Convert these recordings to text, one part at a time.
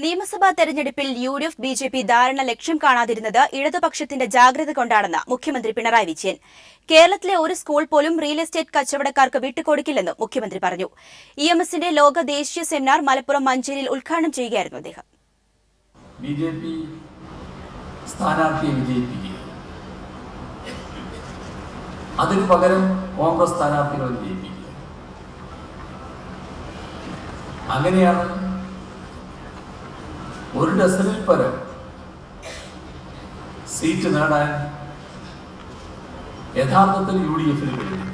നിയമസഭാ തെരഞ്ഞെടുപ്പിൽ UDF BJP ധാരണ ലക്ഷ്യം കാണാതിരുന്നത് ഇടതുപക്ഷത്തിന്റെ ജാഗ്രത കൊണ്ടാണെന്ന് മുഖ്യമന്ത്രി പിണറായി വിജയൻ. കേരളത്തിലെ ഒരു സ്കൂൾ പോലും റിയൽ എസ്റ്റേറ്റ് കച്ചവടക്കാർക്ക് വിട്ടുകൊടുക്കില്ലെന്നും മുഖ്യമന്ത്രി പറഞ്ഞു. EMSന്റെ ലോക ദേശീയ സെമിനാർ മലപ്പുറം മഞ്ചേരിയിൽ ഉദ്ഘാടനം ചെയ്യുകയായിരുന്നു അദ്ദേഹം. BJP സ്ഥാനാർത്ഥിയെ വിജയിപ്പിക്കുക, അതിനു പകരം കോൺഗ്രസ് സ്ഥാനാർത്ഥികളെ വിജയിപ്പിക്കുക, അങ്ങനെയാണ് ഒരു ഡസനിൽ പരം സീറ്റ് നേടാൻ യഥാർത്ഥത്തിൽ UDF-ന് കഴിഞ്ഞു.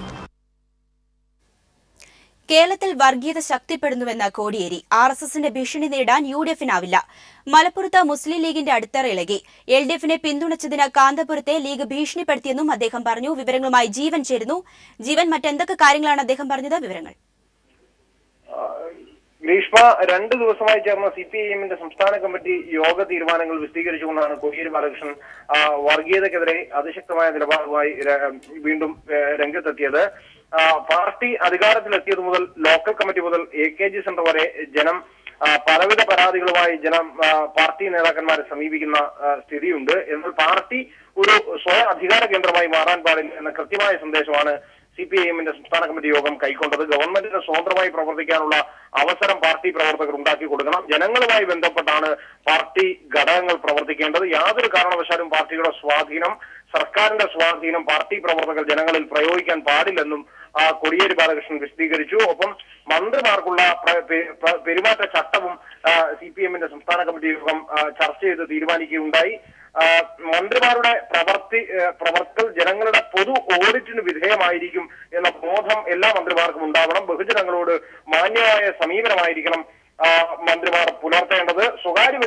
കേരളത്തിൽ വർഗീയത ശക്തിപ്പെടുന്നുവെന്ന കോടിയേരി. RSSന്റെ ഭീഷണി നേടാൻ UDF-നാവില്ല. മലപ്പുറത്ത് മുസ്ലിം ലീഗിന്റെ അടിത്തറ ഇളകി. LDF-നെ പിന്തുണച്ചതിന് കാന്തപുരത്തെ ലീഗ് ഭീഷണിപ്പെടുത്തിയെന്നും അദ്ദേഹം പറഞ്ഞു. വിവരങ്ങളുമായി ജീവൻ ചേരുന്നു. ജീവൻ, മറ്റെന്തൊക്കെ കാര്യങ്ങളാണ് അദ്ദേഹം പറഞ്ഞത്? വിവരങ്ങൾ. ഗ്രീഷ്മ, 2 ദിവസമായി ചേർന്ന CPIM-ന്റെ സംസ്ഥാന കമ്മിറ്റി യോഗ തീരുമാനങ്ങൾ വിശദീകരിച്ചുകൊണ്ടാണ് കോടിയേരി ബാലകൃഷ്ണൻ വർഗീയതയ്ക്കെതിരെ അതിശക്തമായ നിലപാടുമായി വീണ്ടും രംഗത്തെത്തിയത്. പാർട്ടി അധികാരത്തിലെത്തിയത് മുതൽ ലോക്കൽ കമ്മിറ്റി മുതൽ AKG സെന്റർ വരെ ജനം പലവിധ പരാതികളുമായി പാർട്ടി നേതാക്കന്മാരെ സമീപിക്കുന്ന സ്ഥിതിയുണ്ട്. എന്നാൽ പാർട്ടി ഒരു സ്വയം അധികാര കേന്ദ്രമായി മാറാൻ പാടില്ല എന്ന കൃത്യമായ സന്ദേശമാണ് CPIM-ന്റെ സംസ്ഥാന കമ്മിറ്റി യോഗം കൈക്കൊണ്ടത്. ഗവൺമെന്റിന് സ്വതന്ത്രമായി പ്രവർത്തിക്കാനുള്ള അവസരം പാർട്ടി പ്രവർത്തകർ ഉണ്ടാക്കി കൊടുക്കണം. ജനങ്ങളുമായി ബന്ധപ്പെട്ടാണ് പാർട്ടി ഘടകങ്ങൾ പ്രവർത്തിക്കേണ്ടത്. യാതൊരു കാരണവശാലും പാർട്ടിയുടെ സ്വാധീനം, സർക്കാരിന്റെ സ്വാധീനം പാർട്ടി പ്രവർത്തകർ ജനങ്ങളിൽ പ്രയോഗിക്കാൻ പാടില്ലെന്നും കോടിയേരി ബാലകൃഷ്ണൻ വിശദീകരിച്ചു. ഒപ്പം മന്ത്രിമാർക്കുള്ള പെരുമാറ്റ ചട്ടവും CPIM-ന്റെ സംസ്ഥാന കമ്മിറ്റി യോഗം ചർച്ച ചെയ്ത് തീരുമാനിക്കുകയുണ്ടായി. മന്ത്രിമാരുടെ പ്രവർത്തൽ ജനങ്ങളുടെ പൊതു ഓഡിറ്റിന് വിധേയമായിരിക്കും എന്ന ബോധം എല്ലാ മന്ത്രിമാർക്കും ഉണ്ടാവണം. ബഹുജനങ്ങളോട് മാന്യമായ സമീപനമായിരിക്കണം മന്ത്രിമാർ പുലർത്തേണ്ടത്. സ്വകാര്യ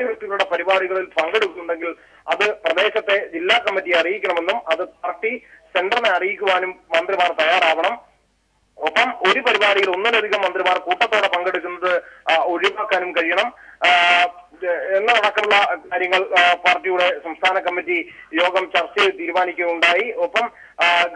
വ്യക്തികളുടെ പരിപാടികളിൽ പങ്കെടുക്കുന്നുണ്ടെങ്കിൽ അത് പ്രദേശത്തെ ജില്ലാ കമ്മിറ്റിയെ അറിയിക്കണമെന്നും അത് പാർട്ടി സെന്ററിനെ അറിയിക്കുവാനും മന്ത്രിമാർ തയ്യാറാവണം. ഒപ്പം ഒരു പരിപാടിയിൽ ഒന്നിലധികം മന്ത്രിമാർ കൂട്ടത്തോടെ പങ്കെടുക്കുന്നത് ഒഴിവാക്കാനും കഴിയണം എന്നതടക്കമുള്ള കാര്യങ്ങൾ പാർട്ടിയുടെ സംസ്ഥാന കമ്മിറ്റി യോഗം ചർച്ച ചെയ്ത് തീരുമാനിക്കുകയുണ്ടായി. ഒപ്പം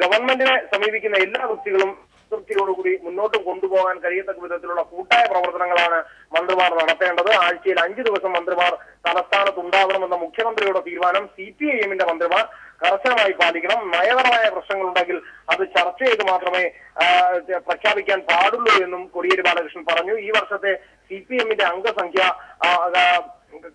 ഗവൺമെന്റിനെ സമീപിക്കുന്ന എല്ലാ വ്യക്തികളും തൃപ്തിയോടുകൂടി മുന്നോട്ട് കൊണ്ടുപോകാൻ കഴിയത്തക്ക വിധത്തിലുള്ള കൂട്ടായ പ്രവർത്തനങ്ങളാണ് മന്ത്രിമാർ നടത്തേണ്ടത്. ആഴ്ചയിൽ 5 ദിവസം മന്ത്രിമാർ തലസ്ഥാനത്ത് ഉണ്ടാവണമെന്ന മുഖ്യമന്ത്രിയുടെ തീരുമാനം CPIM-ന്റെ മന്ത്രിമാർ കർശനമായി പാലിക്കണം. നയപരമായ പ്രശ്നങ്ങളുണ്ടെങ്കിൽ അത് ചർച്ച ചെയ്ത് മാത്രമേ പ്രഖ്യാപിക്കാൻ പാടുള്ളൂ എന്നും കോടിയേരി ബാലകൃഷ്ണൻ പറഞ്ഞു. ഈ വർഷത്തെ CPIM-ന്റെ അംഗസംഖ്യ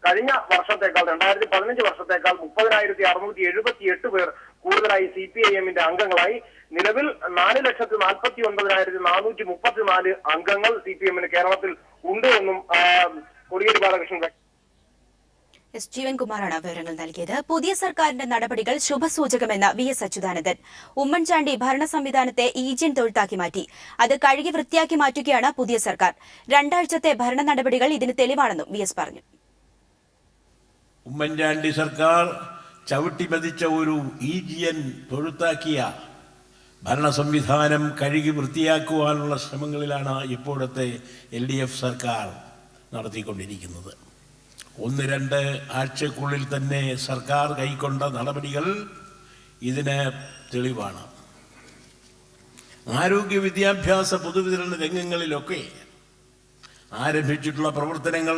കഴിഞ്ഞ വർഷത്തേക്കാൾ 2015 വർഷത്തേക്കാൾ 30,678 പേർ കൂടുതലായി CPIM-ന്റെ അംഗങ്ങളായി. നിലവിൽ 4,49,434 അംഗങ്ങൾ CPIM-ന് കേരളത്തിൽ ഉണ്ട് എന്നും കോടിയേരി ബാലകൃഷ്ണൻ ജീവൻകുമാറാണ് വിവരങ്ങൾ നൽകിയത്. പുതിയ സർക്കാരിന്റെ നടപടികൾ ശുഭസൂചകമെന്ന് VS അച്യുതാനന്ദൻ. ഉമ്മൻചാണ്ടി ഭരണ സംവിധാനത്തെ ഈജിയൻ തൊഴുത്താക്കി മാറ്റി. അത് കഴുകി വൃത്തിയാക്കി മാറ്റുകയാണ് പുതിയ സർക്കാർ. 2 ആഴ്ചത്തെ ഭരണ നടപടികൾ ഇതിന് തെളിവാണെന്നും VS പറഞ്ഞു. ഉമ്മൻചാണ്ടി സർക്കാർ ചവിട്ടിമതിച്ച ഒരു ഈജിയൻ തൊഴുത്താക്കിയ ഭരണ സംവിധാനം കഴുകി വൃത്തിയാക്കുവാനുള്ള ശ്രമങ്ങളിലാണ് ഇപ്പോഴത്തെ LDF സർക്കാർ നടത്തിക്കൊണ്ടിരിക്കുന്നത്. 1-2 ആഴ്ചക്കുള്ളിൽ തന്നെ സർക്കാർ കൈക്കൊണ്ട നടപടികൾ ഇതിന് തെളിവാണ്. ആരോഗ്യ, വിദ്യാഭ്യാസ, പൊതുവിതരണ രംഗങ്ങളിലൊക്കെ ആരംഭിച്ചിട്ടുള്ള പ്രവർത്തനങ്ങൾ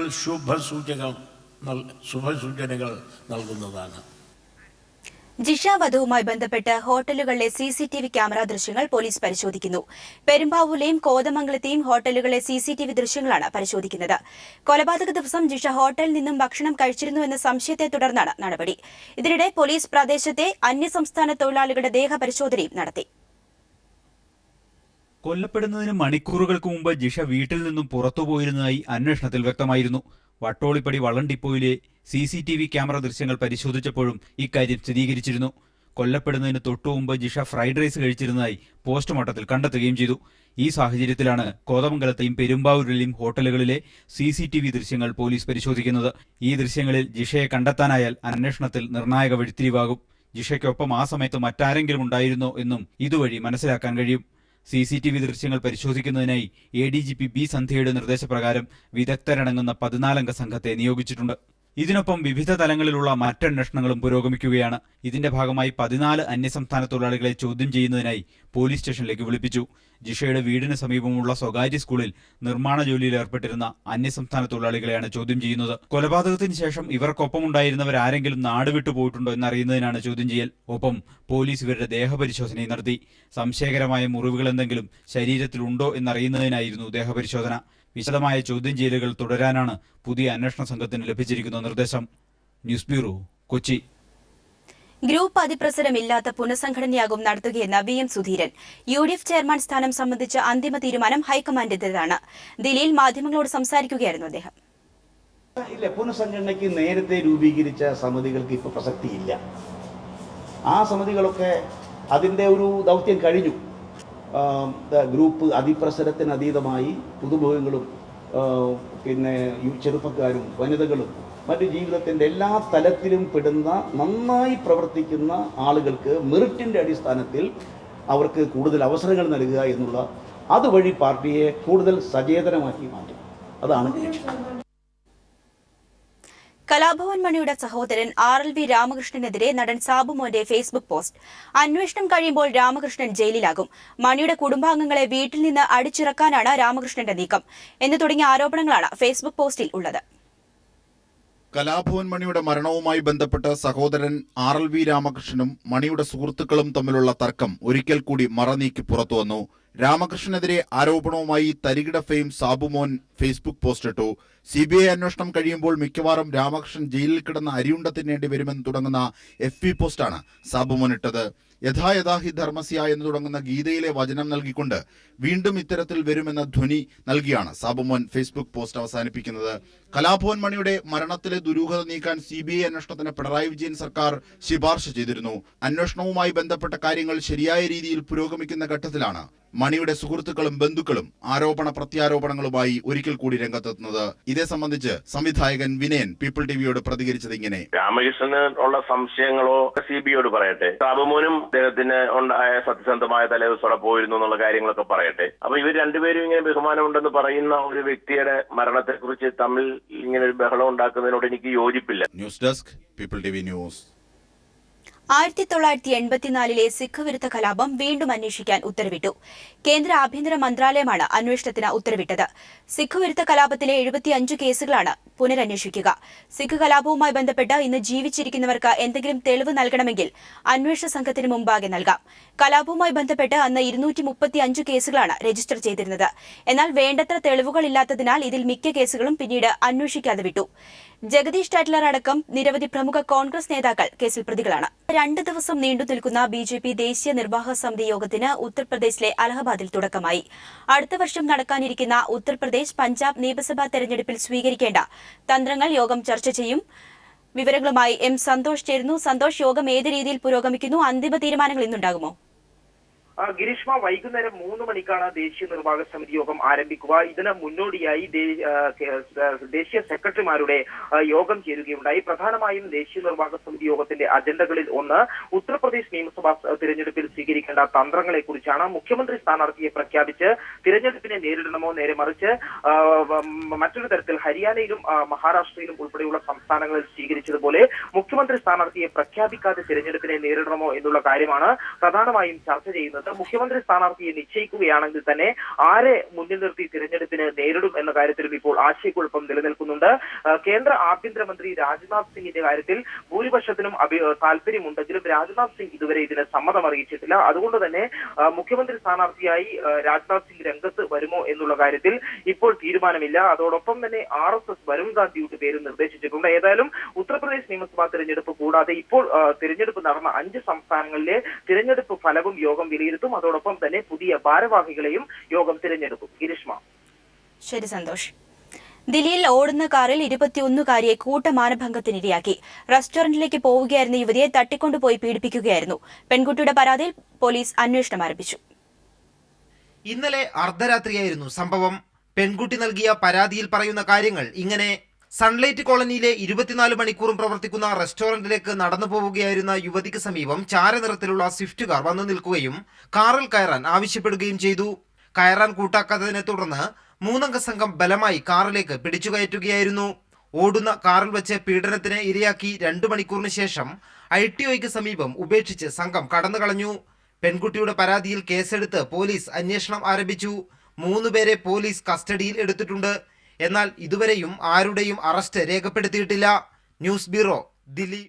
ശുഭസൂചനകൾ നൽകുന്നതാണ്. ജിഷ വധവുമായി ബന്ധപ്പെട്ട് ഹോട്ടലുകളിലെ CCTV ക്യാമറ ദൃശ്യങ്ങൾ പോലീസ് പരിശോധിക്കുന്നു. പെരുമ്പാവൂരിലെയും കോതമംഗലത്തെയും ഹോട്ടലുകളിലെ CCTV ദൃശ്യങ്ങളാണ് പരിശോധിക്കുന്നത്. കൊലപാതക ദിവസം ജിഷ ഹോട്ടലിൽ നിന്നും ഭക്ഷണം കഴിച്ചിരുന്നുവെന്ന സംശയത്തെ തുടർന്നാണ് നടപടി. ഇതിനിടെ പോലീസ് പ്രദേശത്തെ അന്യസംസ്ഥാന തൊഴിലാളികളുടെ ദേഹപരിശോധനയും നടത്തി. കൊല്ലപ്പെടുന്നതിന് മണിക്കൂറുകൾക്ക് മുമ്പ് ജിഷ വീട്ടിൽ നിന്നും പുറത്തുപോയിരുന്നതായി അന്വേഷണത്തിൽ വ്യക്തമായിരുന്നു. വട്ടോളിപ്പടി വള്ളം ഡിപ്പോയിലെ CCTV ക്യാമറ ദൃശ്യങ്ങൾ പരിശോധിച്ചപ്പോഴും ഇക്കാര്യം സ്ഥിരീകരിച്ചിരുന്നു. കൊല്ലപ്പെടുന്നതിന് തൊട്ടുമുമ്പ് ജിഷ ഫ്രൈഡ് റൈസ് കഴിച്ചിരുന്നതായി പോസ്റ്റ്മോർട്ടത്തിൽ കണ്ടെത്തുകയും ചെയ്തു. ഈ സാഹചര്യത്തിലാണ് കോതമംഗലത്തെയും പെരുമ്പാവൂരിലെയും ഹോട്ടലുകളിലെ CCTV ദൃശ്യങ്ങൾ പോലീസ് പരിശോധിക്കുന്നത്. ഈ ദൃശ്യങ്ങളിൽ ജിഷയെ കണ്ടെത്താനായാൽ അന്വേഷണത്തിൽ നിർണായക വഴിത്തിരിവാകും. ജിഷയ്ക്കൊപ്പം ആ സമയത്ത് മറ്റാരെങ്കിലും ഉണ്ടായിരുന്നോ എന്നും ഇതുവഴി മനസ്സിലാക്കാൻ കഴിയും. CCTV ദൃശ്യങ്ങൾ പരിശോധിക്കുന്നതിനായി ADGP B സന്ധ്യയുടെ നിർദ്ദേശപ്രകാരം വിദഗ്ധരടങ്ങുന്ന 14 അംഗ സംഘത്തെ നിയോഗിച്ചിട്ടുണ്ട്. ഇതിനൊപ്പം വിവിധ തലങ്ങളിലുള്ള മറ്റന്വേഷണങ്ങളും പുരോഗമിക്കുകയാണ്. ഇതിന്റെ ഭാഗമായി 14 അന്യസംസ്ഥാന തൊഴിലാളികളെ ചോദ്യം ചെയ്യുന്നതിനായി പോലീസ് സ്റ്റേഷനിലേക്ക് വിളിപ്പിച്ചു. ജിഷയുടെ വീടിന് സമീപമുള്ള സ്വകാര്യ സ്കൂളിൽ നിർമ്മാണ ജോലിയിൽ ഏർപ്പെട്ടിരുന്ന അന്യസംസ്ഥാന തൊഴിലാളികളെയാണ് ചോദ്യം ചെയ്യുന്നത്. കൊലപാതകത്തിന് ശേഷം ഇവർക്കൊപ്പമുണ്ടായിരുന്നവരാരെങ്കിലും നാടുവിട്ടു പോയിട്ടുണ്ടോ എന്നറിയുന്നതിനാണ് ചോദ്യം ചെയ്യൽ. ഒപ്പം പോലീസ് ഇവരുടെ ദേഹപരിശോധനയും നടത്തി. സംശയകരമായ മുറിവുകൾ എന്തെങ്കിലും ശരീരത്തിലുണ്ടോ എന്നറിയുന്നതിനായിരുന്നു ദേഹപരിശോധന. വിശദമായ ചോദ്യം ചെയ്യലുകൾ തുടരാനാണ് പുതിയ അന്വേഷണ സംഘത്തിന് ലഭിച്ചിരിക്കുന്ന നിർദ്ദേശം. News bureau, Kochi. ഗ്രൂപ്പ് അതിപ്രസരമില്ലാത്ത പുനഃസംഘടനയാകും നടത്തുകയെന്ന VM സുധീരൻ. UDF ചെയർമാൻ സ്ഥാനം സംബന്ധിച്ച അന്തിമ തീരുമാനം ഹൈക്കമാൻഡിന്റേതാണ്. ദില്ലിയിൽ മാധ്യമങ്ങളോട് സംസാരിക്കുകയായിരുന്നു അദ്ദേഹം. ഇല്ല, പുനഃസംഘടനയ്ക്ക് നേരത്തെ രൂപീകരിച്ച സമിതികൾക്ക് ഇപ്പോൾ പ്രസക്തിയില്ല. ആ സമിതികളൊക്കെ അതിൻ്റെ ഒരു ദൗത്യം കഴിഞ്ഞു. ഗ്രൂപ്പ് അതിപ്രസരത്തിന് അതീതമായി പുതുമുഖങ്ങളും പിന്നെ ചെറുപ്പക്കാരും വനിതകളും മറ്റ് ജീവിതത്തിൻ്റെ എല്ലാ തലത്തിലും പെടുന്ന നന്നായി പ്രവർത്തിക്കുന്ന ആളുകൾക്ക് മെറിറ്റിൻ്റെ അടിസ്ഥാനത്തിൽ അവർക്ക് കൂടുതൽ അവസരങ്ങൾ നൽകുക എന്നുള്ള അതുവഴി പാർട്ടിയെ കൂടുതൽ സചേതനമാക്കി മാറ്റും. അതാണ് ലക്ഷ്യം. കലാഭവൻ മണിയുടെ സഹോദരൻ RLV രാമകൃഷ്ണനെതിരെ നടൻ സാബുമോന്റെ ഫേസ്ബുക്ക് പോസ്റ്റ്. അന്വേഷണം കഴിയുമ്പോൾ രാമകൃഷ്ണൻ ജയിലിലാകും. മണിയുടെ കുടുംബാംഗങ്ങളെ വീട്ടിൽ നിന്ന് അടിച്ചിറക്കാനാണ് രാമകൃഷ്ണന്റെ നീക്കം എന്ന് തുടങ്ങിയ ആരോപണങ്ങളാണ് ഫേസ്ബുക്ക് പോസ്റ്റിൽ ഉള്ളത്. കലാഭവൻ മണിയുടെ മരണവുമായി ബന്ധപ്പെട്ട് സഹോദരൻ RLV രാമകൃഷ്ണനും മണിയുടെ സുഹൃത്തുക്കളും തമ്മിലുള്ള തർക്കം ഒരിക്കൽ കൂടി മറനീക്കി പുറത്തുവന്നു. രാമകൃഷ്ണനെതിരെ ആരോപണവുമായി തരികിട ഫെയിം സാബുമോൻ ഫേസ്ബുക്ക് പോസ്റ്റിട്ടു. CBI അന്വേഷണം കഴിയുമ്പോൾ മിക്കവാറും രാമകൃഷ്ണൻ ജയിലിൽ കിടന്ന് അരിയുണ്ട തിന്നേണ്ടി വരുമെന്ന് തുടങ്ങുന്ന FB പോസ്റ്റാണ് സാബുമോൻ ഇട്ടത്. യഥായഥാഹി ധർമ്മസ്യ എന്ന് തുടങ്ങുന്ന ഗീതയിലെ വചനം നൽകിക്കൊണ്ട് വീണ്ടും ഇത്തരത്തിൽ വരുമെന്ന ധ്വനി നൽകിയാണ് സാബുമോൻ ഫേസ്ബുക്ക് പോസ്റ്റ് അവസാനിപ്പിക്കുന്നത്. കലാഭവൻ മണിയുടെ മരണത്തിലെ ദുരൂഹത നീക്കാൻ CBI അന്വേഷണത്തിന് പിണറായി വിജയൻ സർക്കാർ ശുപാർശ ചെയ്തിരുന്നു. അന്വേഷണവുമായി ബന്ധപ്പെട്ട കാര്യങ്ങൾ ശരിയായ രീതിയിൽ പുരോഗമിക്കുന്ന ഘട്ടത്തിലാണ് മണിയുടെ സുഹൃത്തുക്കളും ബന്ധുക്കളും ആരോപണ പ്രത്യാരോപണങ്ങളുമായി ഒരിക്കൽ കൂടി രംഗത്തെത്തുന്നത്. ഇതേ സംബന്ധിച്ച് സംവിധായകൻ വിനയൻ പീപ്പിൾ ടിവിയോട് പ്രതികരിച്ചത് ഇങ്ങനെ: രാമകൃഷ്ണന് ഉള്ള സംശയങ്ങളോ CBIയോട് പറയട്ടെ, സാബുമോനും അദ്ദേഹത്തിന് ഉണ്ടായ സത്യസന്ധമായ തലേദിവസോടെ പോയിരുന്നു എന്നുള്ള കാര്യങ്ങളൊക്കെ പറയട്ടെ. അപ്പൊ ഇവർ രണ്ടുപേരും ഇങ്ങനെ ബഹുമാനമുണ്ടെന്ന് പറയുന്ന ഒരു വ്യക്തിയുടെ മരണത്തെക്കുറിച്ച് തമ്മിൽ ഇങ്ങനെ ഒരു ബഹളം ഉണ്ടാക്കുന്നതിനോട് എനിക്ക് യോജിപ്പില്ല. News desk, people TV news. 1984 Sikh വിരുദ്ധ കലാപം വീണ്ടും അന്വേഷിക്കാൻ ഉത്തരവിട്ടു. കേന്ദ്ര ആഭ്യന്തര മന്ത്രാലയമാണ് അന്വേഷണത്തിന് ഉത്തരവിട്ടത്. സിഖ് വിരുദ്ധ കലാപത്തിലെ 75 കേസുകളാണ് പുനരന്വേഷിക്കുക. സിഖ് കലാപവുമായി ബന്ധപ്പെട്ട് ഇന്ന് ജീവിച്ചിരിക്കുന്നവർക്ക് എന്തെങ്കിലും തെളിവ് നൽകണമെങ്കിൽ അന്വേഷണ സംഘത്തിന് മുമ്പാകെ നൽകാം. കലാപവുമായി ബന്ധപ്പെട്ട് അന്ന് 235 കേസുകളാണ് രജിസ്റ്റർ ചെയ്തിരുന്നത്. എന്നാൽ വേണ്ടത്ര തെളിവുകളില്ലാത്തതിനാൽ ഇതിൽ മിക്ക കേസുകളും പിന്നീട് അന്വേഷിക്കാതെ വിട്ടു. ജഗദീഷ് ടാറ്റ്ലർ അടക്കം നിരവധി പ്രമുഖ കോൺഗ്രസ് നേതാക്കൾ കേസിൽ പ്രതികളാണ്. 2 ദിവസം നീണ്ടു നിൽക്കുന്ന BJP ദേശീയ നിർവാഹക സമിതി യോഗത്തിന് ഉത്തർപ്രദേശിലെ അലഹബാദിൽ തുടക്കമായി. അടുത്ത വർഷം നടക്കാനിരിക്കുന്ന ഉത്തർപ്രദേശ്, പഞ്ചാബ് നിയമസഭാ തെരഞ്ഞെടുപ്പിൽ സ്വീകരിക്കേണ്ട തന്ത്രങ്ങൾ യോഗം ചർച്ച ചെയ്യും. വിവരങ്ങളുമായി M സന്തോഷ് ചേരുന്നു. സന്തോഷ്, യോഗം ഏത് രീതിയിൽ പുരോഗമിക്കുന്നു? അന്തിമ തീരുമാനങ്ങൾ ഇന്നുണ്ടാകുമോ? ഗിരീഷ്മ, വൈകുന്നേരം 3 മണിക്കാണ് ദേശീയ നിർവാഹക സമിതി യോഗം ആരംഭിക്കുക. ഇതിന് മുന്നോടിയായി ദേശീയ സെക്രട്ടറിമാരുടെ യോഗം ചേരുകയുണ്ടായി. പ്രധാനമായും ദേശീയ നിർവാഹക സമിതി യോഗത്തിന്റെ അജണ്ടകളിൽ ഒന്ന് ഉത്തർപ്രദേശ് നിയമസഭാ തിരഞ്ഞെടുപ്പിൽ സ്വീകരിക്കേണ്ട തന്ത്രങ്ങളെ കുറിച്ചാണ്. മുഖ്യമന്ത്രി സ്ഥാനാർത്ഥിയെ പ്രഖ്യാപിച്ച് തിരഞ്ഞെടുപ്പിനെ നേരിടണമോ, നേരെ മറിച്ച് മറ്റൊരു തരത്തിൽ ഹരിയാനയിലും മഹാരാഷ്ട്രയിലും ഉൾപ്പെടെയുള്ള സംസ്ഥാനങ്ങളിൽ സ്വീകരിച്ചതുപോലെ മുഖ്യമന്ത്രി സ്ഥാനാർത്ഥിയെ പ്രഖ്യാപിക്കാതെ തിരഞ്ഞെടുപ്പിനെ നേരിടണമോ എന്നുള്ള കാര്യമാണ് പ്രധാനമായും ചർച്ച ചെയ്യുന്നത്. മുഖ്യമന്ത്രി സ്ഥാനാർത്ഥിയെ നിശ്ചയിക്കുകയാണെങ്കിൽ തന്നെ ആരെ മുന്നിൽ നിർത്തി തിരഞ്ഞെടുപ്പിന് നേരിടും എന്ന കാര്യത്തിലും ഇപ്പോൾ ആശയക്കുഴപ്പം നിലനിൽക്കുന്നുണ്ട്. കേന്ദ്ര ആഭ്യന്തരമന്ത്രി രാജ്നാഥ് സിംഗിന്റെ കാര്യത്തിൽ ഭൂരിപക്ഷത്തിനും താല്പര്യമുണ്ടെങ്കിലും രാജ്നാഥ് സിംഗ് ഇതുവരെ ഇതിന് സമ്മതം അറിയിച്ചിട്ടില്ല. അതുകൊണ്ട് തന്നെ മുഖ്യമന്ത്രി സ്ഥാനാർത്ഥിയായി രാജ്നാഥ് സിംഗ് രംഗത്ത് വരുമോ എന്നുള്ള കാര്യത്തിൽ ഇപ്പോൾ തീരുമാനമില്ല. അതോടൊപ്പം തന്നെ RSS വരുൺ ഗാന്ധിയുടെ പേര് നിർദ്ദേശിച്ചിട്ടുണ്ട്. ഏതായാലും ഉത്തർപ്രദേശ് നിയമസഭാ തിരഞ്ഞെടുപ്പ് കൂടാതെ ഇപ്പോൾ തിരഞ്ഞെടുപ്പ് നടന്ന 5 സംസ്ഥാനങ്ങളിലെ തിരഞ്ഞെടുപ്പ് ഫലവും യോഗം വിലയിരുത്തും. അതോടൊപ്പം തന്നെ പുതിയ ഭാരവാഹികളെയും യോഗം തിരഞ്ഞെടുക്കും. ഗിരീഷ്മ. ശരി സന്തോഷ്. ദില്ലിയിൽ ഓടുന്ന കാറിൽ 21-കാരിയെ കൂട്ടമാനഭംഗത്തിനിരയാക്കി. റെസ്റ്റോറന്റിലേക്ക് പോവുകയായിരുന്ന യുവതിയെ തട്ടിക്കൊണ്ടുപോയി പീഡിപ്പിക്കുകയായിരുന്നു. പെൺകുട്ടിയുടെ പരാതിയിൽ പോലീസ് അന്വേഷണം ആരംഭിച്ചു. ഇന്നലെ അർദ്ധരാത്രിയായിരുന്നു സംഭവം. പെൺകുട്ടി നൽകിയ പരാതിയിൽ പറയുന്ന കാര്യങ്ങൾ ഇങ്ങനെ: സൺലൈറ്റ് കോളനിയിലെ 24 മണിക്കൂറും പ്രവർത്തിക്കുന്ന റെസ്റ്റോറന്റിലേക്ക് നടന്നു പോവുകയായിരുന്ന യുവതിക്ക് സമീപം ചാരനിറത്തിലുള്ള സ്വിഫ്റ്റ് കാർ വന്നു നിൽക്കുകയും കാറിൽ കയറാൻ ആവശ്യപ്പെടുകയും ചെയ്തു. കയറാൻ കൂട്ടാക്കാത്തതിനെ തുടർന്ന് 3 അംഗ സംഘം ബലമായി കാറിലേക്ക് പിടിച്ചുകയറ്റുകയായിരുന്നു. ഓടുന്ന കാറിൽ വെച്ച് പീഡനത്തിന് ഇരയാക്കി 2 മണിക്കൂറിന് ശേഷം ITOയ്ക്ക് സമീപം ഉപേക്ഷിച്ച് സംഘം കടന്നുകളഞ്ഞു. പെൺകുട്ടിയുടെ പരാതിയിൽ കേസെടുത്ത് പോലീസ് അന്വേഷണം ആരംഭിച്ചു. 3 പേരെ പോലീസ് കസ്റ്റഡിയിൽ എടുത്തിട്ടുണ്ട്. എന്നാൽ ഇതുവരെയും ആരുടെയും അറസ്റ്റ് രേഖപ്പെടുത്തിയിട്ടില്ല. News bureau, Delhi.